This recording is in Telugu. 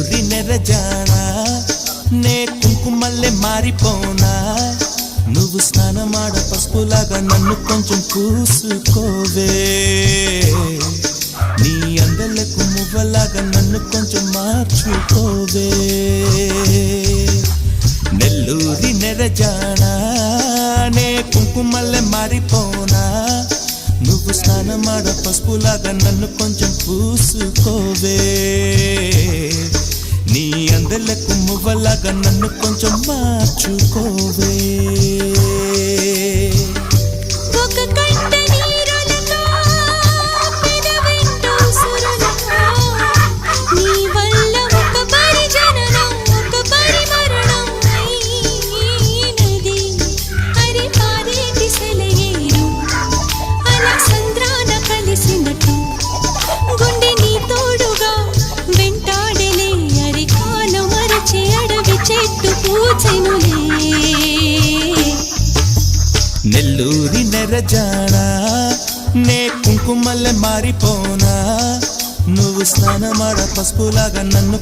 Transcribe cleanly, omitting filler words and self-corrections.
నెల్లూరి నెరజానా నే కుంకుమల్లె మారిపోనా నువ్వు స్నానమాడ పసుపులాగా నన్ను కొంచెం పూసుకోవే నీ అందలకు మువ్వలాగా నన్ను కొంచెం మార్చుకోవే నెల్లూరి నెరజానా నే కుంకుమల్లె మారిపోనా నువ్వు స్నానమాడ పసుపులాగా నన్ను కొంచెం పూసుకోవే నీ అందలకు మువ్వలాగా నన్ను కొంచెం మార్చుకోవే నెల్లూరి నెరజానా నే కుంకుమల్లె మారిపోనా నువ్వు స్నానమాడ పసుపులాగా నన్ను